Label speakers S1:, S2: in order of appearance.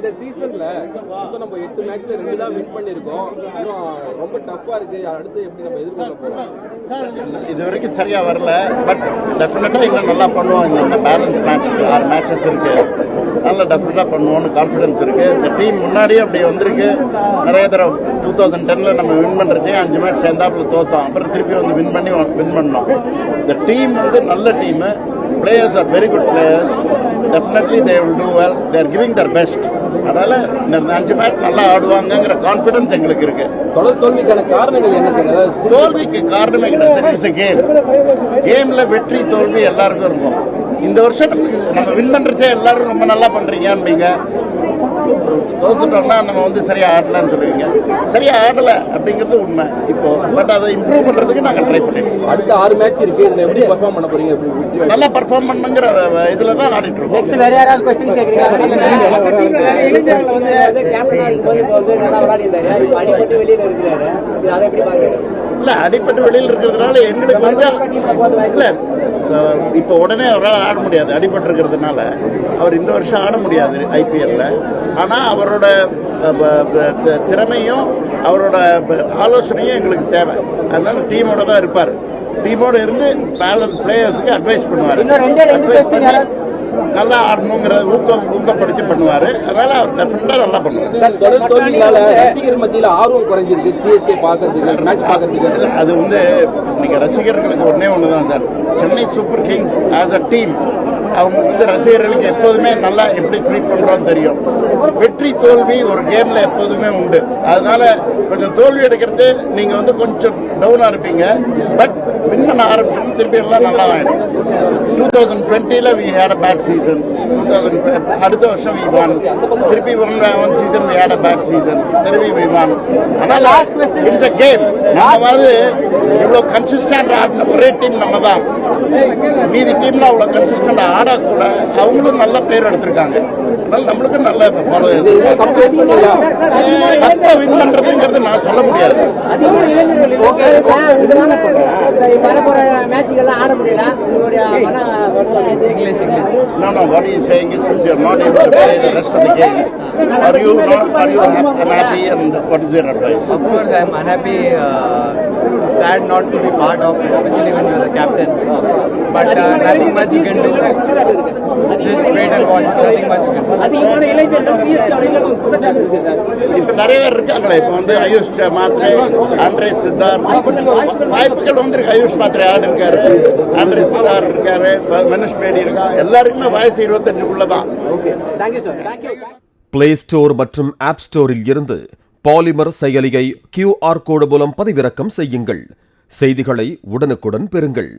S1: இந்த சீசன்ல நம்ம 8 மேட்ச்ல 2 தான் வின் பண்ணிருக்கோம். ரொம்ப டஃப்பா இருக்கு. அடுத்து எப்படி நம்ம எதிர்கொள்ள போறோம்?
S2: இது வரைக்கும் சரியா வரல. பட் டெஃபினட்டா இன்னும் நல்லா பண்ணுவோம். இந்த பேலன்ஸ் மேட்ச் 6 மேட்சஸ் இருக்கு. நல்லா டெஃபினட்டா பண்ணுவோம்னு கான்ஃபிடன்ஸ் இருக்கு. இந்த டீம் முன்னாடியே அப்படி வந்திருக்கு. நிறைய தடவை 2010ல நம்ம வின் பண்றதே 5 மேட்ச் சேர்ந்தாப்புல தோத்தோம். அப்புறம் திருப்பி வந்து வின் பண்ணோம். இந்த டீம் வந்து நல்ல team. Players are very good players. Definitely they will do well. They are giving their best. அதனால இந்த 5 மேட்ச் நல்லா ஆடுவாங்கங்கிற கான்ஃபிடன்ஸ் எங்களுக்கு இருக்கு.
S1: தொடர் தோல்விக்கான காரணங்கள் என்ன சார்?
S2: தோல்விக்கு காரணமே கிடையாது. It's a game. கேம்ல வெற்றி தோல்வி எல்லாருக்கும் இருக்கும். இந்த வருஷம் நம்ம வின் பண்றச்சே எல்லாரும் ரொம்ப நல்லா பண்றீங்க. தோத்துட்டோம்னா நம்ம வந்து சரியா ஆடலன்னு சொல்லுவீங்க. சரியா ஆடல அப்படிங்கிறது உண்மை. இப்போ பட் அதை இம்ப்ரூவ் பண்றதுக்கு நாங்க ட்ரை பண்ணிருக்கோம்.
S1: அடுத்த 6 மேட்ச் இருக்கு. இதுல எப்படி பெர்ஃபார்ம் பண்ண போறீங்க?
S2: நல்லா பெர்ஃபார்ம் பண்ணுங்கிற இதுல தான் ஆடிட்டு இருக்கோம்.
S3: நெக்ஸ்ட் வேற யாராவது क्वेश्चन கேக்குறீங்க?
S2: இல்ல அடிபட்டு வெளியில இருக்கிறதுனால எங்களுக்கு வந்து இல்ல இப்ப உடனே அவரால் ஆட முடியாது. அடிபட்டு இருக்கிறதுனால அவர் இந்த வருஷம் ஆட முடியாது ஐபிஎல்ல. ஆனா அவரோட திறமையும் அவரோட ஆலோசனையும் எங்களுக்கு தேவை. அதனால டீமோட தான் இருப்பார். டீமோட இருந்து பேலன்ஸ் பிளேயர்ஸுக்கு அட்வைஸ் பண்ணுவார். நல்லா ஆடணுங்கிற ஊக்கப்படுத்தி பண்ணுவாரு. அதனால அவர் டெஃபினட்டா நல்லா பண்ணுவார்.
S1: சார், தொடர் தோல்வியால ரசிகர் மத்தியில ஆர்வம் குறைஞ்சிருக்கு. சிஎஸ்கே பாக்குறதுக்கு, மேட்ச் பாக்குறதுக்கு.
S2: அது வந்து நீங்க ரசிகர்களுக்கு ஒண்ணுதான் sir. Chennai super Kings as a team அவங்க வந்து ரசிகர்களுக்கு எப்போதுமே நல்லா எப்படி ட்ரீட் பண்றோம்னு தெரியும். வெற்றி தோல்வி ஒரு கேம்ல எப்போதுமே உண்டு. அதனால கொஞ்சம் தோல்வி எடுக்கிறது நீங்க வந்து கொஞ்சம் டவுனா இருப்பீங்க. பட் வின் பண்ண ஆரம்பிச்சோம் திருப்பி எல்லாம் நல்லா ஆயிடும். 2020ல we had a bad season. அடுத்த வருஷம் we won. திருப்பி one season we had a bad season. திருப்பி we won. அதனால it's a game. நம்ம வந்து இவ்வளவு கன்சிஸ்டன்ட் ஆடின ஒரே டீம் நம்ம தான். மீதி டீம்ல அவ்வளவு கன்சிஸ்டன்ட் ஆடக்கூட அவங்களும் நல்ல பேர் எடுத்திருக்காங்க. அதனால நம்மளுக்கு நல்ல ஃபாலோவர்ஸ். கப்பை வின் பண்றதுங்கிறது நான் சொல்ல முடியாது. No, what he is saying is since you are not able to play the rest of the game, are you unhappy, and what is your advice?
S3: Of course I am unhappy, sad not to be part of it, especially when you are the captain. But nothing much you can do. Just wait and watch. Nothing much you can do.
S2: இப்ப நிறைய பேர் இருக்காங்களே. இப்ப வந்து AYUSH Mhatre, Andre Siddharth வாய்ப்புகள் வந்திருக்கு. ஆயுஷ் மாத்ரே ஆடு இருக்காரு, ஆண்ட்ரே சித்தார்த் இருக்காரு, மனுஷ் பேடி இருக்கா. எல்லாருக்குமே வயசு 25க்குள்ளதான்.
S4: பிளே ஸ்டோர் மற்றும் ஆப் ஸ்டோரில் இருந்து பாலிமர் செயலியை QR கோடு மூலம் பதிவிறக்கம் செய்யுங்கள். செய்திகளை உடனுக்குடன் பெறுங்கள்.